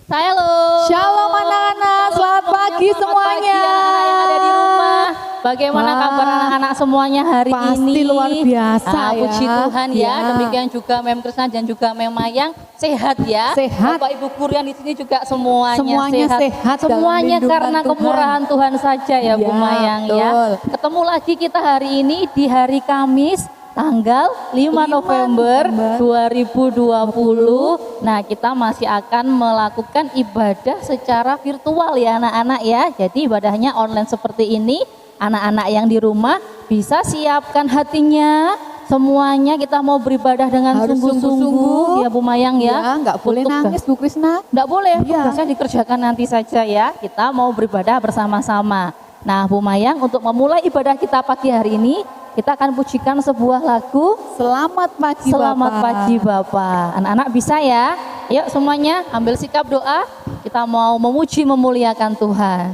Shalom. Shalom anak-anak, selamat pagi semuanya. Pagi anak-anak yang ada di rumah. Bagaimana kabar anak-anak semuanya hari ini? Pasti luar biasa ya. Puji Tuhan ya. Demikian juga Mem Krisna dan juga Mem Mayang sehat ya. Sehat. Bapak Ibu guru yang di sini juga semuanya sehat dalam Semuanya lindungan karena Tuhan. kemurahan Tuhan saja ya, Bu Mayang ya. betul. Ketemu lagi kita hari ini di hari Kamis tanggal 5 November 2020. Nah, kita masih akan melakukan ibadah secara virtual ya anak-anak ya. Jadi ibadahnya online seperti ini. Anak-anak yang di rumah bisa siapkan hatinya. Semuanya kita mau beribadah dengan Harus sungguh-sungguh ya Bu Mayang ya. Ya, nggak boleh Untuk nangis Bu Krisna. Nggak boleh, Iya. tugasnya dikerjakan nanti saja ya. Kita mau beribadah bersama-sama. Nah, Bu Mayang, untuk memulai ibadah kita pagi hari ini, kita akan pujikan sebuah lagu Selamat pagi Selamat Bapak. Pagi Bapak. Anak-anak bisa ya? Yuk semuanya ambil sikap doa. Kita mau memuji memuliakan Tuhan.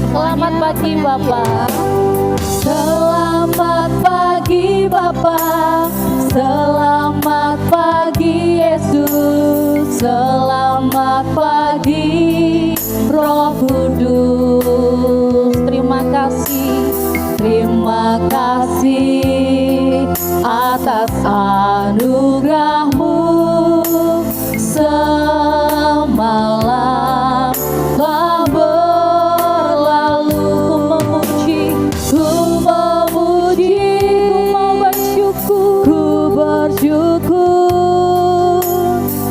Selamat pagi Bapak. Selamat pagi Bapak. Selamat pagi Yesus. Selamat pagi Roh Kudus. Terima kasih atas anugerah-Mu semalam telah berlalu. Ku mau bersyukur,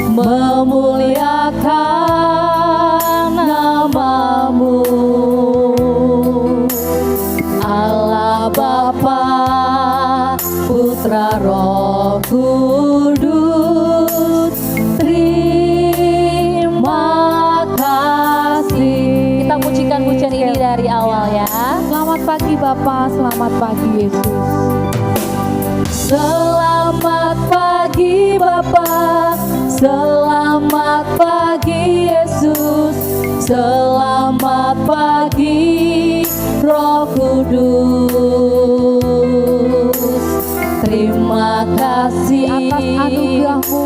memuliakan nama-Mu. Allah Bapa, Putra Roh Kudus, terima kasih. Kita pujikan pujian ini dari awal ya. Selamat pagi Bapak, selamat pagi Yesus. Selamat pagi Bapa, selamat pagi Yesus, selamat pagi Roh Kudus. Terima kasih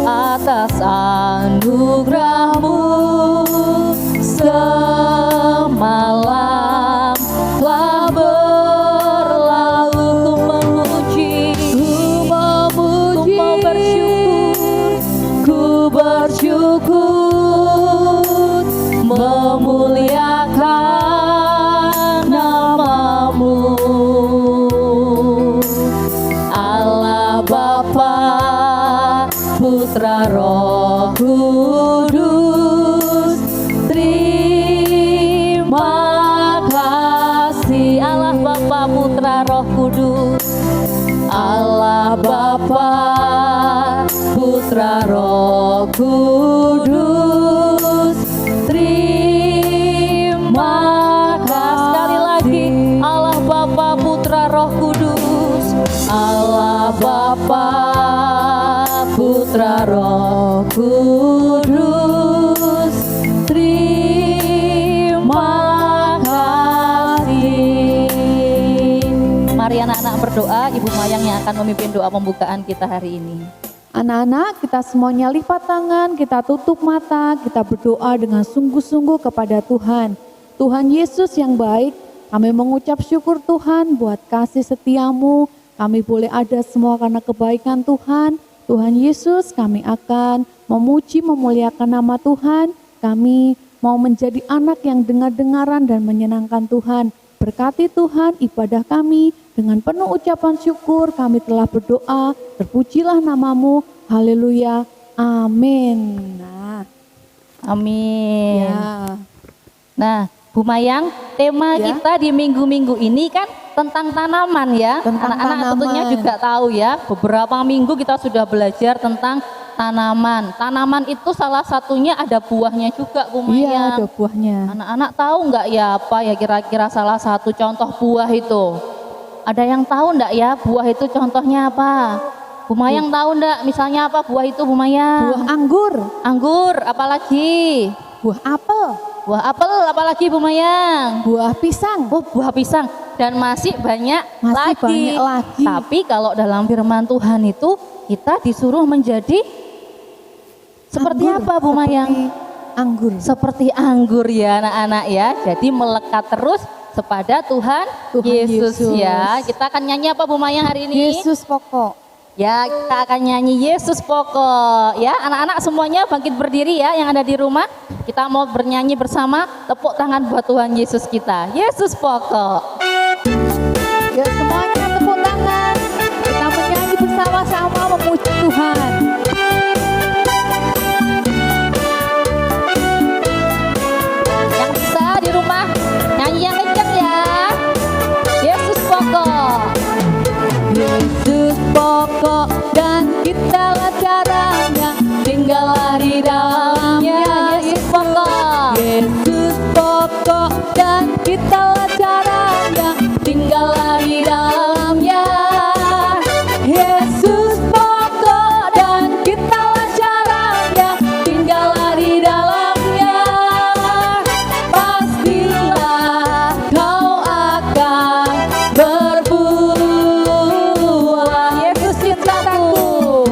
atas anugerah-Mu semalam telah berlalu. Ku bersyukur, memuliakan nama-Mu. Allah Bapa, Putra Roh Kudus, terima kasih. Allah Bapa, Putra Roh Kudus. Allah Bapa, Putra Roh Kudus, terima kasih. Sekali lagi, Allah Bapa, Putra Roh Kudus. Allah Bapa, Putra Roh Kudus, terima kasih. Mari anak-anak berdoa, Ibu Mayang yang akan memimpin doa pembukaan kita hari ini. Anak-anak, kita semuanya lipat tangan, kita tutup mata, kita berdoa dengan sungguh-sungguh kepada Tuhan. Tuhan Yesus yang baik, kami mengucap syukur Tuhan buat kasih setia-Mu. Kami boleh ada semua karena kebaikan Tuhan. Tuhan Yesus, kami akan memuji memuliakan nama Tuhan. Kami mau menjadi anak yang dengar-dengaran dan menyenangkan Tuhan. Berkati Tuhan ibadah kami dengan penuh ucapan syukur. Kami telah berdoa, terpujilah nama-Mu. Haleluya, amin. Amin. Ya. Nah, Bu Mayang, tema Ya. kita di minggu-minggu ini kan tentang tanaman ya. Tentang Anak-anak tanaman. tentunya juga tahu ya, beberapa minggu kita sudah belajar tentang tanaman. Tanaman itu salah satunya ada buahnya juga, Bu Mayang. Iya, ada buahnya. Anak-anak tahu nggak ya apa ya kira-kira salah satu contoh buah itu? Ada yang tahu nggak ya buah itu contohnya apa? Bu Mayang tahu nggak misalnya apa buah itu Bu Mayang? Buah anggur, Anggur, apalagi? buah apel, buah apel, apalagi Bu Mayang? buah pisang. Oh, buah pisang dan masih banyak Masih lagi. banyak lagi. Tapi kalau dalam firman Tuhan itu kita disuruh menjadi seperti Anggur, apa Bu Mayang? seperti anggur. Seperti anggur ya anak-anak ya. Jadi melekat terus kepada Tuhan, Tuhan Yesus, Yesus. ya. Kita akan nyanyi apa Bu Mayang hari ini? Yesus pokok. Ya, kita akan nyanyi Yesus pokok. Ya, anak-anak semuanya bangkit berdiri ya yang ada di rumah. Kita mau bernyanyi bersama, tepuk tangan buat Tuhan Yesus kita. Yesus pokok. Yuk semuanya tepuk tangan. Kita menyanyi bersama-sama memuji Tuhan. Yang bisa di rumah nyanyi yang kencang ya. Yesus pokok. Yesus pokok dan kitalah caranya, tinggallah di dalamnya. Yesus pokok. Yesus pokok dan kitalah caranya, tinggallah di dalamnya. Yesus pokok dan kitalah caranya, tinggallah di dalamnya. Pastilah kau akan berbuah. Yesus cintaku,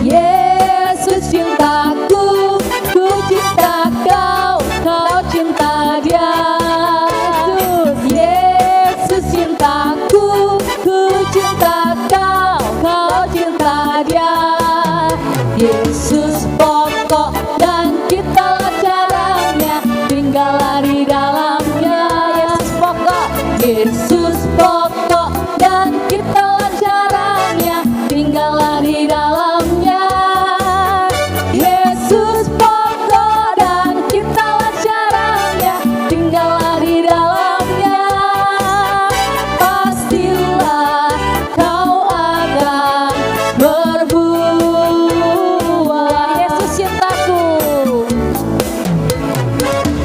Yesus cintaku, ku cinta kau, kau cinta dia. Yesus cintaku, ku cinta kau, kau cinta dia. Yesus pokok dan kitalah caranya, tinggallah di dalamnya. Yesus pokok, Yesus pokok dan kitalah caranya, tinggallah di dalamnya. Yesus pokok dan kitalah caranya, tinggallah di dalamnya. Pastilah kau akan berbuah. Yesus cintaku,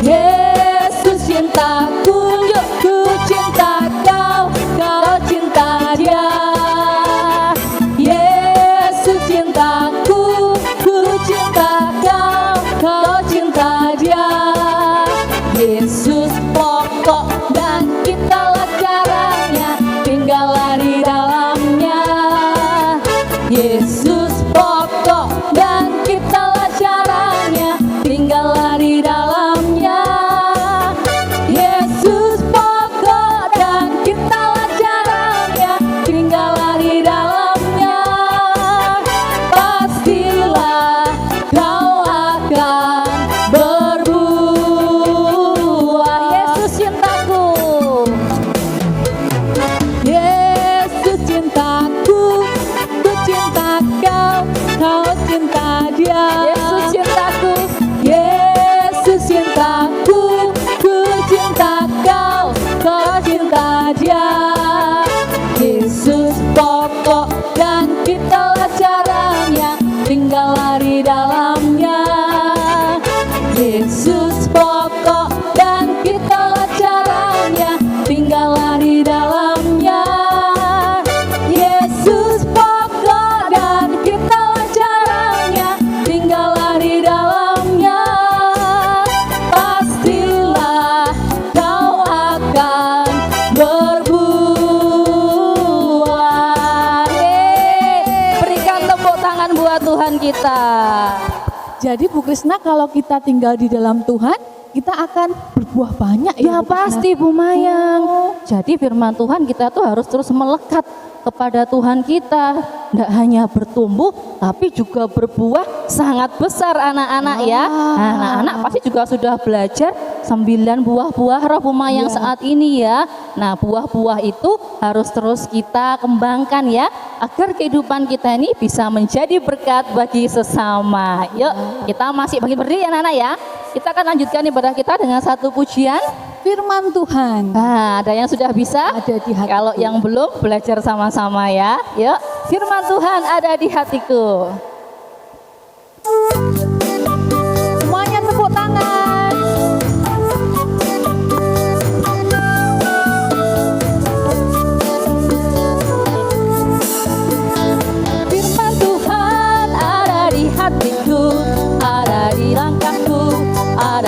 Yesus cintaku, yuk ku cinta kau, kau cinta dia. Yesus cintaku, ku cinta kau, kau cinta dia. Yesus pokok dan kitalah caranya, tinggallah di dalamnya. Yesus pokok dan kitalah caranya, tinggallah di dalamnya. Yesus pokok dan kitalah caranya, tinggallah di dalamnya. Pastilah kau akan berbuah. Yesus cintaku, Yesus cintaku, ku cinta kau, kau cinta dia. Yesus cintaku, Yesus cintaku, ku cinta kau, kau cinta dia. Yesus pokok dan kitalah caranya, tinggallah di dalamnya. Yesus pokok dan kitalah caranya, tinggallah di dalamnya. Yesus pokok dan kitalah caranya, tinggallah di dalamnya. Pastilah kau akan berbuah. Berikan tepuk tangan buat Tuhan kita. Jadi Bu Krisna, kalau kita tinggal di dalam Tuhan, kita akan berbuah banyak Ya Bu Krisna? pasti Bu Mayang. Jadi firman Tuhan kita tuh harus terus melekat kepada Tuhan kita. Tidak hanya bertumbuh tapi juga berbuah sangat besar anak-anak ya. Nah, anak-anak pasti juga sudah belajar 9 buah-buah roh Bu Mayang saat ini ya. Nah, buah-buah itu harus terus kita kembangkan ya, agar kehidupan kita ini bisa menjadi berkat bagi sesama. Yuk, kita masih bagi berdiri anak-anak ya. Kita akan lanjutkan ibadah kita dengan satu pujian. Firman Tuhan Nah, ada yang sudah bisa? ada di hatiku. Kalau yang belum, belajar sama-sama ya. Yuk, firman Tuhan ada di hatiku. Semuanya tepuk tangan. Firman Tuhan ada di hatiku, ada di langkahku, ada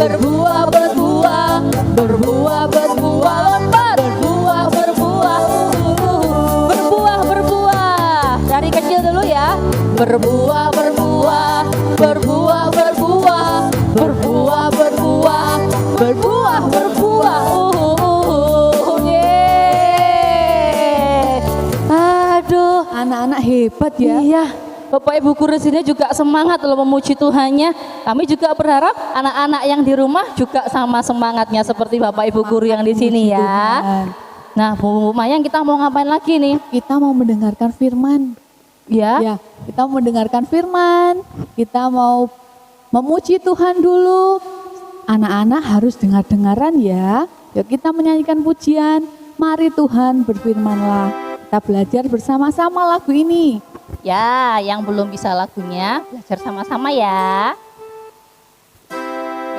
berbuah, berbuah, berbuah, berbuah, lompat, berbuah, berbuah, berbuah, berbuah. Dari kecil dulu ya. Berbuah, berbuah, berbuah, berbuah, berbuah, berbuah, berbuah, berbuah. Aduh, Anak-anak hebat ya. iya. Bapak Ibu guru sini juga semangat loh memuji Tuhannya. Kami juga berharap anak-anak yang di rumah juga sama semangatnya seperti Bapak Ibu guru yang di sini ya. Tuhan. Nah, Bu Mayang, kita mau ngapain lagi nih? Kita mau mendengarkan firman. Ya. Ya, kita mau mendengarkan firman. Kita mau memuji Tuhan dulu. Anak-anak harus dengar-dengaran ya. Yuk kita menyanyikan pujian. Mari Tuhan berfirmanlah. Kita belajar bersama-sama lagu ini. Ya, yang belum bisa lagunya belajar sama-sama ya.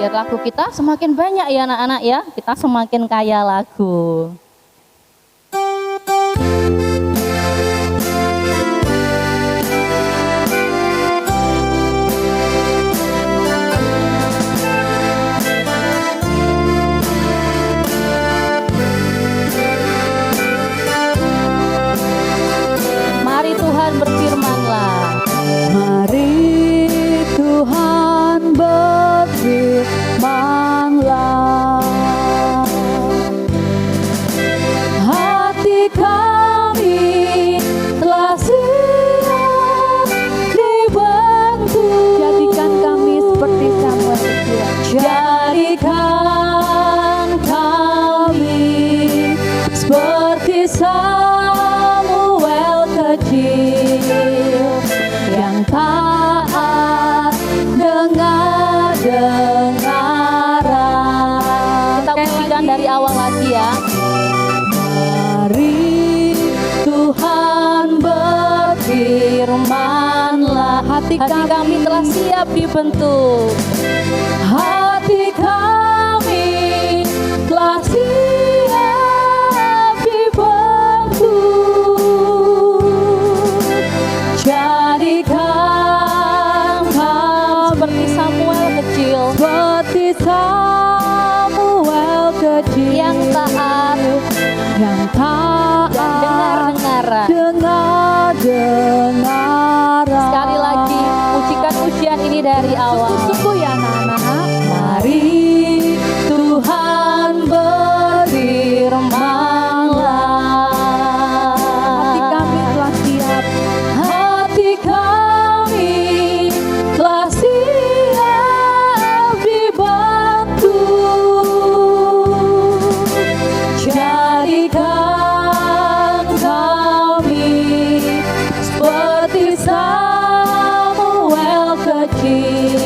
Biar lagu kita semakin banyak ya anak-anak ya. Kita semakin kaya lagu. Mari Tuhan berfirmanlah. Mari Tuhan berfirmanlah. Hati kami telah siap dibentuk. Jadikan kami seperti Samuel kecil. Jadikan kami seperti Samuel kecil yang taat dengar-dengaran. Kita pujikan dari awal lagi ya. Mari Tuhan berfirmanlah. Hati kami telah siap dibentuk. Hati kami telah siap dibentuk. Jadikan kami Seperti Samuel kecil seperti Samuel kecil yang taat yang taat dengar-dengaran. dengar-dengaran. Sekali lagi pujikan pujian ini dari awal. Sungguh-sungguh ya anak-anak. Mari Tuhan berfirmanlah. Hati kami telah siap. Hati kami telah siap dibantu. Jadikan kami seperti Samuel kecil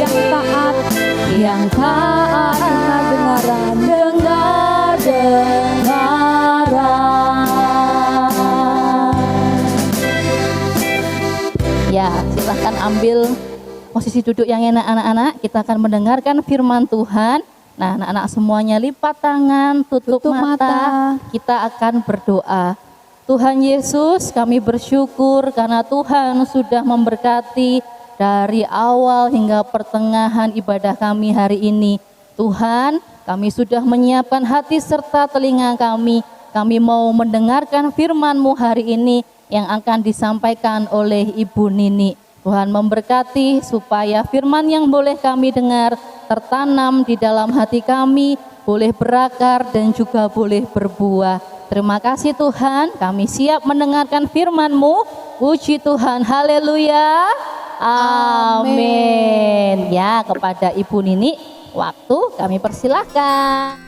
yang taat dengar-dengaran, dengar-dengaran. Ya, silahkan ambil posisi duduk yang enak anak-anak. Kita akan mendengarkan firman Tuhan. Nah, anak-anak semuanya lipat tangan, tutup mata. Kita akan berdoa. Tuhan Yesus, kami bersyukur karena Tuhan sudah memberkati dari awal hingga pertengahan ibadah kami hari ini. Tuhan, kami sudah menyiapkan hati serta telinga kami. Kami mau mendengarkan firman-Mu hari ini yang akan disampaikan oleh Ibu Nini. Tuhan memberkati supaya firman yang boleh kami dengar tertanam di dalam hati kami, boleh berakar dan juga boleh berbuah. Terima kasih Tuhan, kami siap mendengarkan firman-Mu. Puji Tuhan, haleluya. Amin. Ya, kepada Ibu Nini, waktu kami persilahkan.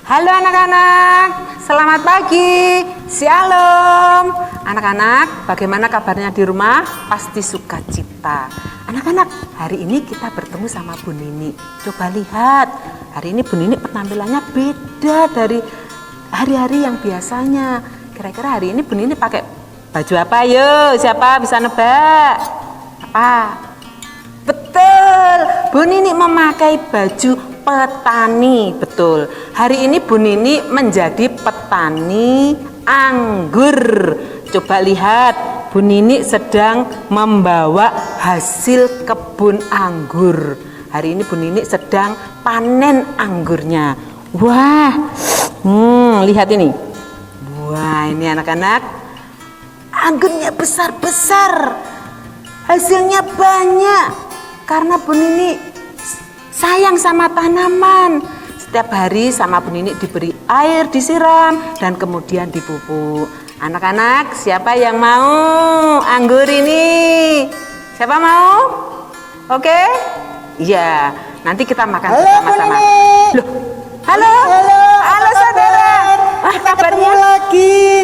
Halo anak-anak, selamat pagi, shalom. Anak-anak, bagaimana kabarnya di rumah? Pasti sukacita. Anak-anak, hari ini kita bertemu sama Bu Nini. Coba lihat, hari ini Bu Nini penampilannya beda dari hari-hari yang biasanya. Kira-kira hari ini Bu Nini pakai baju apa? Yuk, siapa bisa nebak? Apa? Betul, Bu Nini memakai baju petani, betul. Hari ini Bu Nini menjadi petani anggur. Coba lihat, Bu Nini sedang membawa hasil kebun anggur. hari ini Bu Nini sedang panen anggurnya. Wah, lihat ini. Wah, ini anak-anak, anggurnya besar-besar, hasilnya banyak. Karena Bu Nini sayang sama tanaman. Setiap hari sama Bu Nini diberi air, disiram, dan kemudian dipupuk. Anak-anak, siapa yang mau anggur ini? Siapa mau? Oke? Iya, nanti kita makan bersama-sama. Loh, halo, saudara. Kabarnya lagi.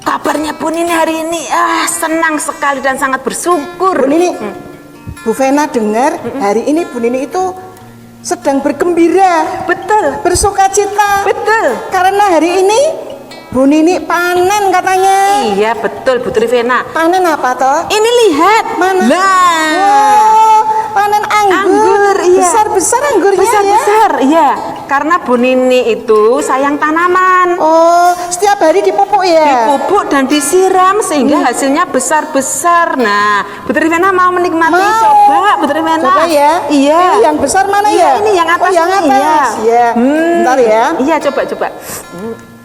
Kabarnya Bu Nini hari ini senang sekali dan sangat bersyukur. Bu Nini, Bu Vena dengar hari ini Bu Nini itu sedang bergembira, Betul, bersukacita. betul. Karena hari ini Bu Nini panen katanya. Iya, betul Bu Trivena. Panen apa toh? Ini lihat. Mana? Nah, Oh, panen anggur. iya. Besar-besar anggurnya ya. Besar-besar, iya. Karena Bu Nini itu sayang tanaman. Oh, setiap hari dipupuk ya. Dipupuk dan disiram sehingga hasilnya besar-besar. Nah, Bu Trivena mau menikmati? Mau. Coba Bu Trivena. Coba ya. Iya. Ini yang besar mana Iya, ya? ini yang atas. Oh, yang ini, atas. Iya. Bentar ya. Iya, coba.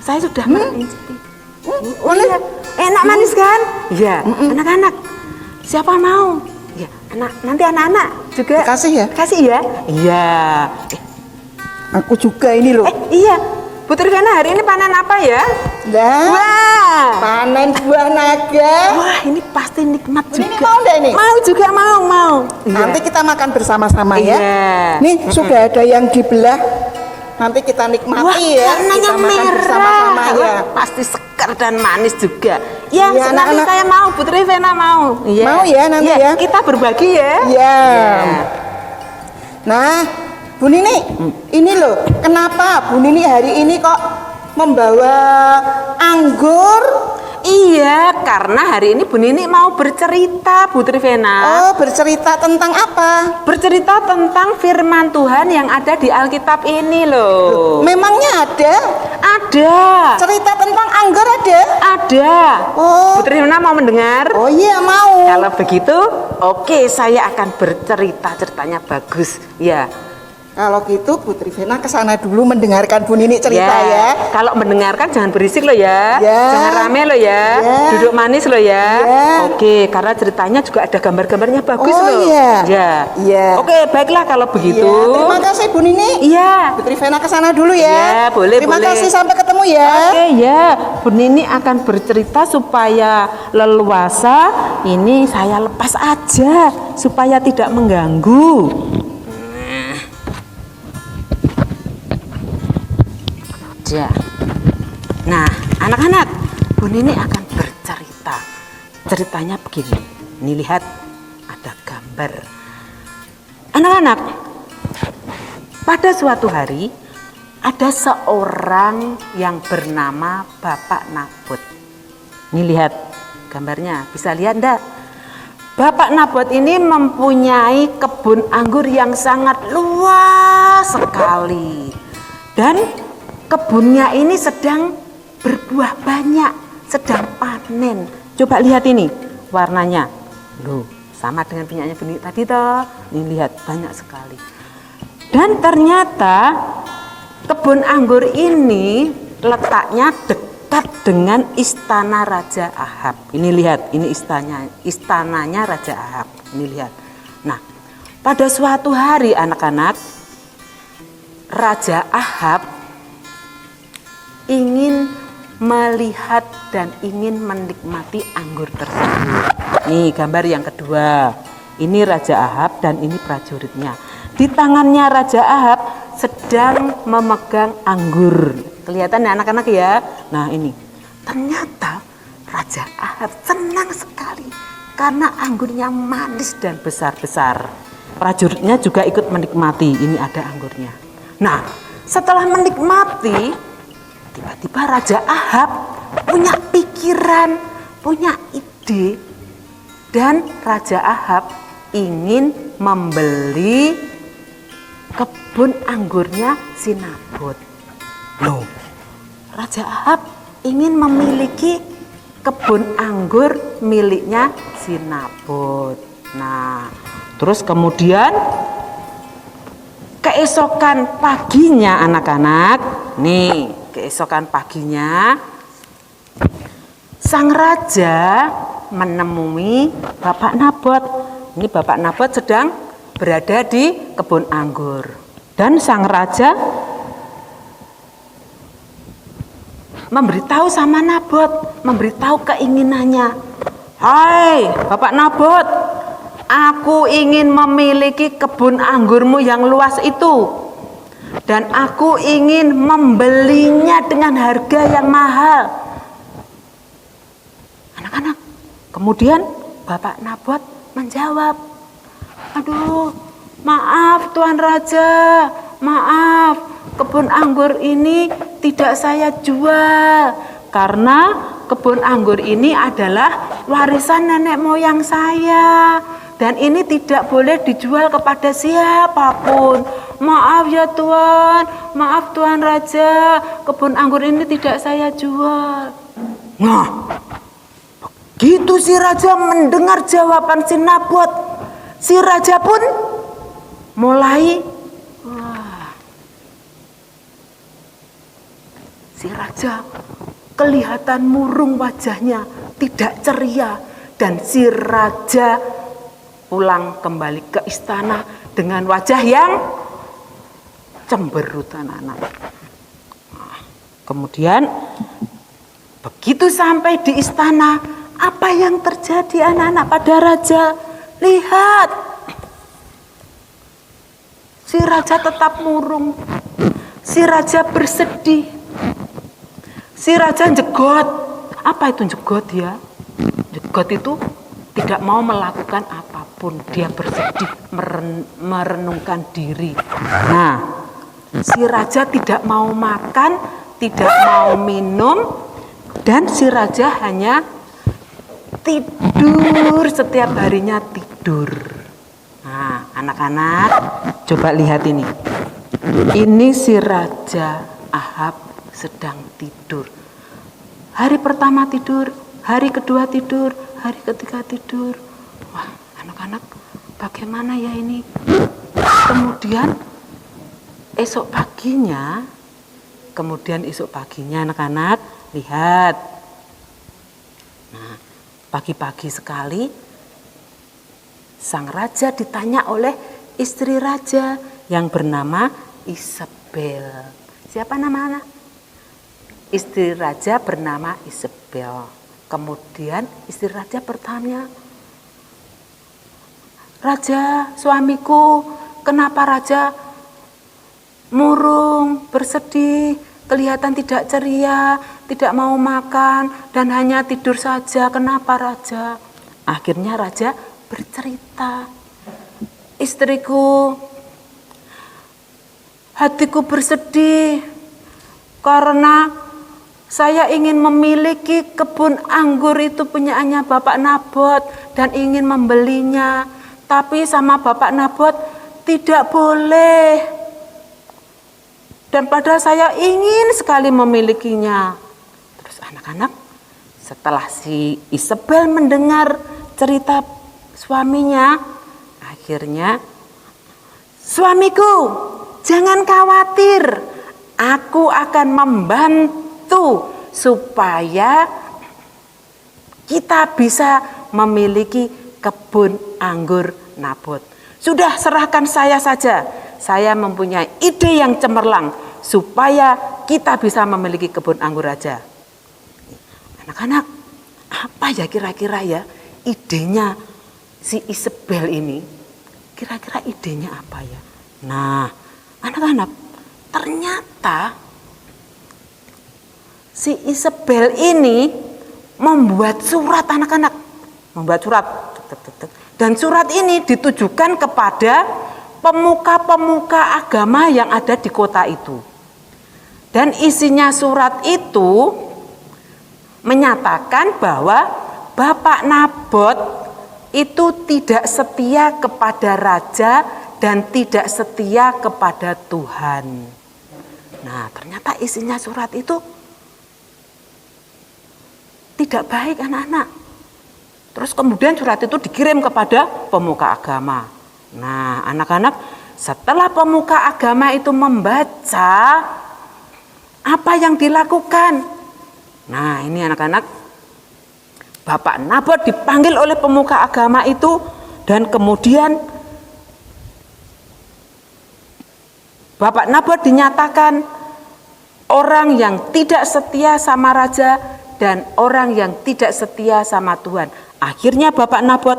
Saya sudah mencicipi. Boleh. Iya. Enak manis kan? Iya. Anak-anak, siapa mau? Ya, nanti anak-anak juga. Kasih ya? Kasih ya? Iya. Aku juga ini loh. Iya. Bu Trivena hari ini panen apa ya? Lah, Wah. panen buah naga. Wah, ini pasti nikmat Ini juga. mau enggak ini? Mau juga, mau. Nanti kita makan bersama-sama ya. Iya. Nih sudah ada yang dibelah. Nanti kita nikmati Wah, ya. warnanya Kita makan merah. bersama-sama ya. Wah, pasti segar dan manis juga. Ya, Iya, nanti anak-anak. saya mau, Bu Trivena mau. Iya. Mau ya, nanti Iya, ya. Kita berbagi ya. Iya. Iya. Nah, Bu Nini, ini loh, kenapa Bu Nini hari ini kok membawa anggur? Iya, karena hari ini Bu Nini mau bercerita, Bu Trivena. Oh, bercerita tentang apa? Bercerita tentang firman Tuhan yang ada di Alkitab ini loh. Memangnya ada? Ada. Cerita tentang anggur ada? Ada. Oh. Bu Trivena mau mendengar? Oh iya mau. Kalau begitu, oke, saya akan bercerita, ceritanya bagus. Ya. Kalau gitu Bu Trivena kesana dulu mendengarkan Bu Nini cerita ya. Kalau mendengarkan jangan berisik loh ya. Ya. Jangan rame loh ya. Ya. Duduk manis loh ya. Ya. Oke, karena ceritanya juga ada gambar-gambarnya bagus Oh, loh. iya. Ya. Iya. Oke, baiklah kalau begitu. Iya, terima kasih Bu Nini. Iya. Bu Trivena kesana dulu ya. Iya, boleh, Terima boleh. kasih, sampai ketemu ya. Oke ya, Bu Nini akan bercerita supaya leluasa. Ini saya lepas aja supaya tidak mengganggu. Ya. Nah, anak-anak, Bu Nini akan bercerita. Ceritanya begini. Ini lihat, ada gambar. Anak-anak, pada suatu hari ada seorang yang bernama Bapak Nabot. Ini lihat gambarnya, bisa lihat enggak? Bapak Nabot ini mempunyai kebun anggur yang sangat luas sekali. Dan kebunnya ini sedang berbuah banyak, sedang panen. Coba lihat ini warnanya. Loh, sama dengan punyanya Bu Nini tadi toh. Ini lihat banyak sekali. Dan ternyata kebun anggur ini letaknya dekat dengan istana Raja Ahab. Ini lihat, ini istananya Raja Ahab. Ini lihat. Nah, pada suatu hari anak-anak, Raja Ahab ingin melihat dan ingin menikmati anggur tersebut. Nih gambar yang kedua. Ini Raja Ahab dan ini prajuritnya. Di tangannya Raja Ahab sedang memegang anggur. Kelihatan ya anak-anak ya. Nah ini. Ternyata Raja Ahab senang sekali karena anggurnya manis dan besar-besar. Prajuritnya juga ikut menikmati. Ini ada anggurnya. Nah, setelah menikmati, tiba-tiba Raja Ahab punya pikiran, punya ide, dan Raja Ahab ingin membeli kebun anggurnya si Nabot. Loh, Raja Ahab ingin memiliki kebun anggur miliknya si Nabot. Nah, terus kemudian keesokan paginya anak-anak, nih keesokan paginya sang raja menemui Bapak Nabot. Ini Bapak Nabot sedang berada di kebun anggur. Dan sang raja memberitahu sama Nabot, memberitahu keinginannya. Hai Bapak Nabot, aku ingin memiliki kebun anggurmu yang luas itu. Dan aku ingin membelinya dengan harga yang mahal. Anak-anak, kemudian Bapak Nabot menjawab, aduh, maaf Tuan Raja, maaf, kebun anggur ini tidak saya jual karena kebun anggur ini adalah warisan nenek moyang saya dan ini tidak boleh dijual kepada siapapun. Maaf ya Tuan, maaf Tuan Raja, kebun anggur ini tidak saya jual. Nah, begitu si raja mendengar jawaban si Nabot, si raja pun mulai si raja kelihatan murung wajahnya, tidak ceria, dan si raja pulang kembali ke istana dengan wajah yang cemberut anak-anak. Kemudian begitu sampai di istana, apa yang terjadi anak-anak pada raja? Lihat, si raja tetap murung, si raja bersedih, si raja jegot. Apa itu jegot ya? Jegot itu tidak mau melakukan apapun, dia bersedih, merenungkan diri. Nah, si raja tidak mau makan, tidak mau minum, dan si raja hanya tidur, setiap harinya tidur. Nah, anak-anak, coba lihat ini. Ini si Raja Ahab sedang tidur. Hari pertama tidur, hari kedua tidur, hari ketiga tidur. Wah, anak-anak, bagaimana ya ini? Kemudian esok paginya anak-anak, lihat. Nah, pagi-pagi sekali sang raja ditanya oleh istri raja yang bernama Isabel. Siapa nama anak? Istri raja bernama Isabel. Kemudian istri raja bertanya, Raja, suamiku, kenapa Raja murung, bersedih, kelihatan tidak ceria, tidak mau makan, dan hanya tidur saja. Kenapa Raja? Akhirnya Raja bercerita, istriku, hatiku bersedih karena saya ingin memiliki kebun anggur itu punyaannya Bapak Nabot dan ingin membelinya. Tapi sama Bapak Nabot tidak boleh. Dan padahal saya ingin sekali memilikinya. Terus anak-anak, setelah si Isabel mendengar cerita suaminya, akhirnya, suamiku, jangan khawatir, aku akan membantu supaya kita bisa memiliki kebun anggur Nabot. Sudah, serahkan saya saja. Saya mempunyai ide yang cemerlang supaya kita bisa memiliki kebun anggur Raja. Anak-anak, apa ya kira-kira ya idenya si Isabel ini? Kira-kira idenya apa ya? Nah, anak-anak, ternyata si Isabel ini membuat surat, anak-anak. Membuat surat. Dan surat ini ditujukan kepada pemuka-pemuka agama yang ada di kota itu. Dan isinya surat itu menyatakan bahwa Bapak Nabot itu tidak setia kepada raja dan tidak setia kepada Tuhan. Nah, ternyata isinya surat itu tidak baik, anak-anak. Terus kemudian surat itu dikirim kepada pemuka agama. Nah, anak-anak, setelah pemuka agama itu membaca, apa yang dilakukan? Nah, ini anak-anak, Bapak Nabot dipanggil oleh pemuka agama itu, dan kemudian Bapak Nabot dinyatakan orang yang tidak setia sama raja dan orang yang tidak setia sama Tuhan. Akhirnya Bapak Nabot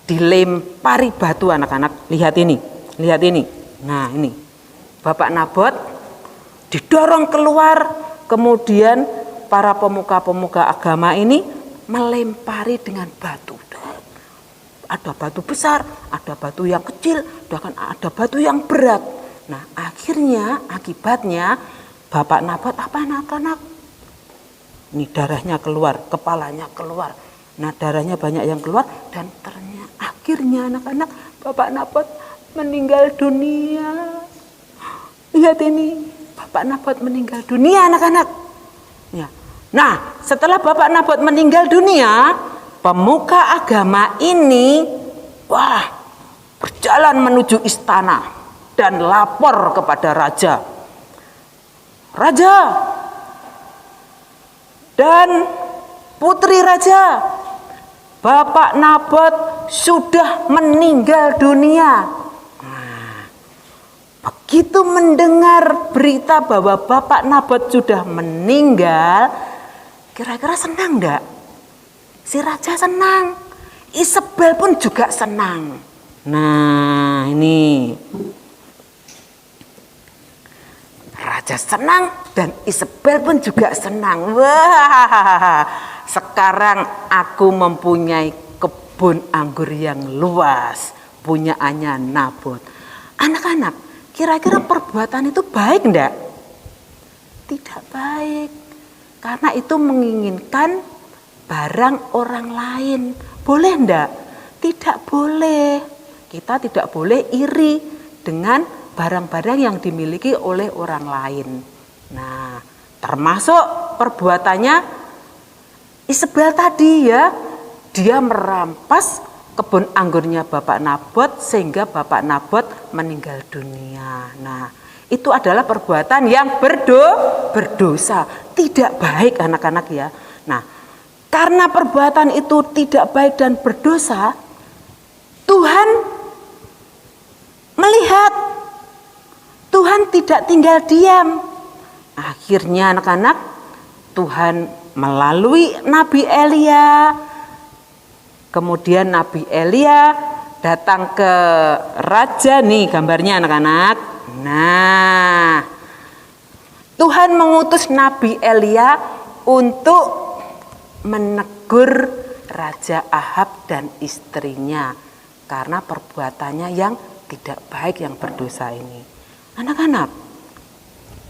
dilempari batu, anak-anak. Lihat ini. Nah, ini. Bapak Nabot didorong keluar, kemudian para pemuka-pemuka agama ini melempari dengan batu. Ada batu besar, ada batu yang kecil, bahkan ada batu yang berat. Nah, akibatnya Bapak Nabot apa, anak-anak? Ini darahnya keluar, kepalanya keluar. Nah, darahnya banyak yang keluar, dan akhirnya anak-anak, Bapak Nabot meninggal dunia. Lihat ini, Bapak Nabot meninggal dunia, anak-anak. Ya. Nah, setelah Bapak Nabot meninggal dunia, pemuka agama ini berjalan menuju istana dan lapor kepada raja. Raja dan putri raja, Bapak Nabot sudah meninggal dunia. Nah, begitu mendengar berita bahwa Bapak Nabot sudah meninggal, kira-kira senang enggak? Si raja senang, Isabel pun juga senang. Nah, ini raja senang dan Isabel pun juga senang. Wah, sekarang aku mempunyai kebun anggur yang luas, punyaannya Nabot. Anak-anak, kira-kira perbuatan itu baik enggak? Tidak baik, karena itu menginginkan barang orang lain. Boleh enggak? Tidak boleh. Kita tidak boleh iri dengan barang-barang yang dimiliki oleh orang lain. Nah, termasuk perbuatannya Isabel tadi ya. Dia merampas kebun anggurnya Bapak Nabot sehingga Bapak Nabot meninggal dunia. Nah, itu adalah perbuatan yang berdosa. Tidak baik, anak-anak ya. Nah, karena perbuatan itu tidak baik dan berdosa, Tuhan melihat, Tuhan tidak tinggal diam. Akhirnya anak-anak, Tuhan melalui Nabi Elia, kemudian Nabi Elia datang ke raja, nih gambarnya anak-anak. Nah, Tuhan mengutus Nabi Elia untuk menegur Raja Ahab dan istrinya karena perbuatannya yang tidak baik, yang berdosa ini. Anak-anak,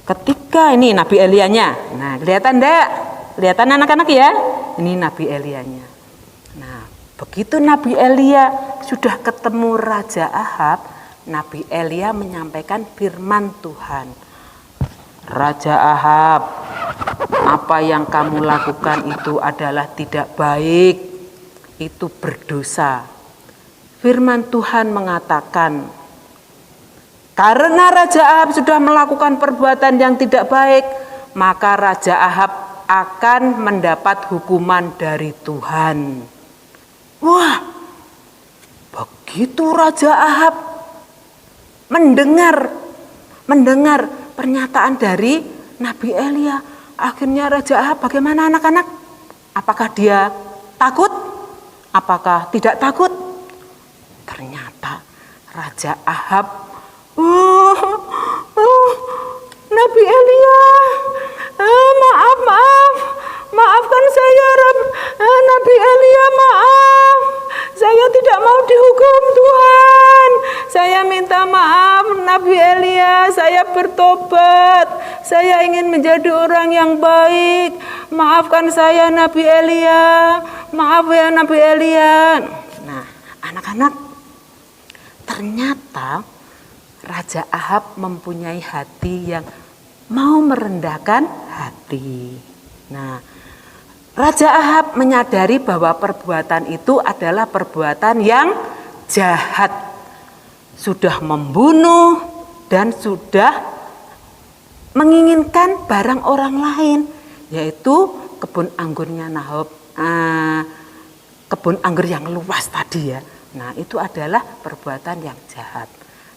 ketika ini Nabi Elianya, nah kelihatan enggak? Kelihatan anak-anak ya? Ini Nabi Elianya. Nah, begitu Nabi Elia sudah ketemu Raja Ahab, Nabi Elia menyampaikan firman Tuhan. Raja Ahab, apa yang kamu lakukan itu adalah tidak baik, itu berdosa. Firman Tuhan mengatakan, karena Raja Ahab sudah melakukan perbuatan yang tidak baik, maka Raja Ahab akan mendapat hukuman dari Tuhan. Wah, begitu Raja Ahab mendengar pernyataan dari Nabi Elia, akhirnya Raja Ahab bagaimana anak-anak? Apakah dia takut? Apakah tidak takut? Ternyata Raja Ahab, Nabi Elia, maafkan saya, Nabi Elia, maaf, saya tidak mau dihukum Tuhan, saya minta maaf Nabi Elia, saya bertobat, saya ingin menjadi orang yang baik, maafkan saya Nabi Elia, maaf ya Nabi Elia. Nah, anak-anak, ternyata Raja Ahab mempunyai hati yang mau merendahkan hati. Nah, Raja Ahab menyadari bahwa perbuatan itu adalah perbuatan yang jahat. sudah membunuh, dan sudah menginginkan barang orang lain, yaitu kebun anggurnya Nahob, kebun anggur yang luas tadi ya. Nah, itu adalah perbuatan yang jahat.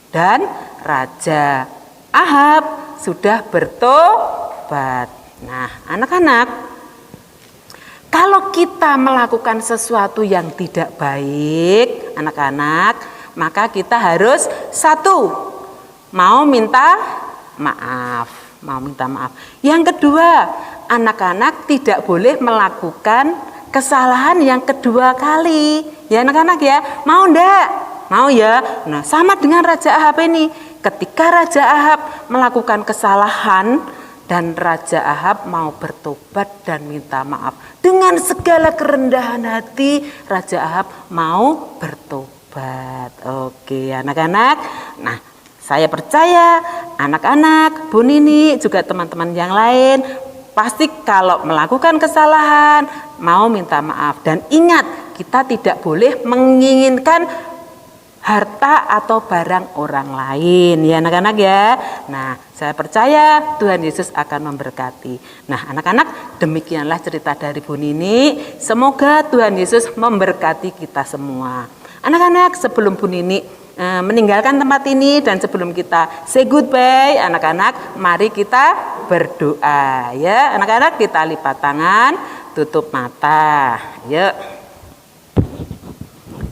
Dan Raja Ahab sudah bertobat. Nah, anak-anak, kalau kita melakukan sesuatu yang tidak baik, anak-anak, maka kita harus satu, mau minta maaf. Yang kedua, anak-anak tidak boleh melakukan kesalahan yang kedua kali. Ya anak-anak ya, mau enggak? Mau ya? Nah, sama dengan Raja Ahab ini. Ketika Raja Ahab melakukan kesalahan dan Raja Ahab mau bertobat dan minta maaf, dengan segala kerendahan hati Raja Ahab mau bertobat. Oke, anak-anak. Nah, saya percaya anak-anak, Bu Nini, juga teman-teman yang lain pasti kalau melakukan kesalahan mau minta maaf. Dan ingat, kita tidak boleh menginginkan harta atau barang orang lain, ya anak-anak ya. Nah, saya percaya Tuhan Yesus akan memberkati. Nah, anak-anak, demikianlah cerita dari Bu Nini. Semoga Tuhan Yesus memberkati kita semua. Anak-anak, sebelum Bu Nini meninggalkan tempat ini dan sebelum kita say goodbye, anak-anak, mari kita berdoa ya. Anak-anak, kita lipat tangan, tutup mata. Yuk.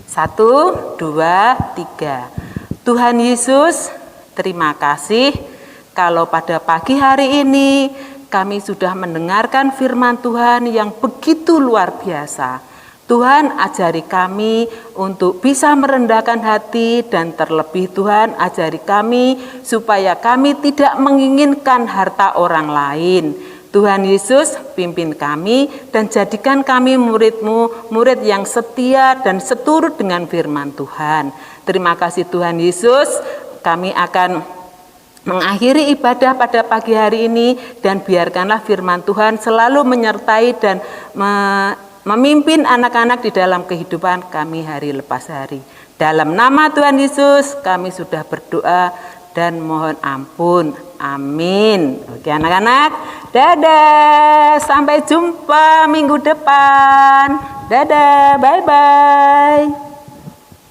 1, 2, 3. Tuhan Yesus, terima kasih kalau pada pagi hari ini kami sudah mendengarkan firman Tuhan yang begitu luar biasa. Tuhan, ajari kami untuk bisa merendahkan hati, dan terlebih Tuhan ajari kami supaya kami tidak menginginkan harta orang lain. Tuhan Yesus, pimpin kami dan jadikan kami murid-Mu, murid yang setia dan seturut dengan firman Tuhan. Terima kasih Tuhan Yesus, kami akan mengakhiri ibadah pada pagi hari ini, dan biarkanlah firman Tuhan selalu menyertai dan memimpin anak-anak di dalam kehidupan kami hari lepas hari. Dalam nama Tuhan Yesus kami sudah berdoa dan mohon ampun. Amin. Oke anak-anak, dadah. Sampai jumpa minggu depan. Dadah, bye-bye.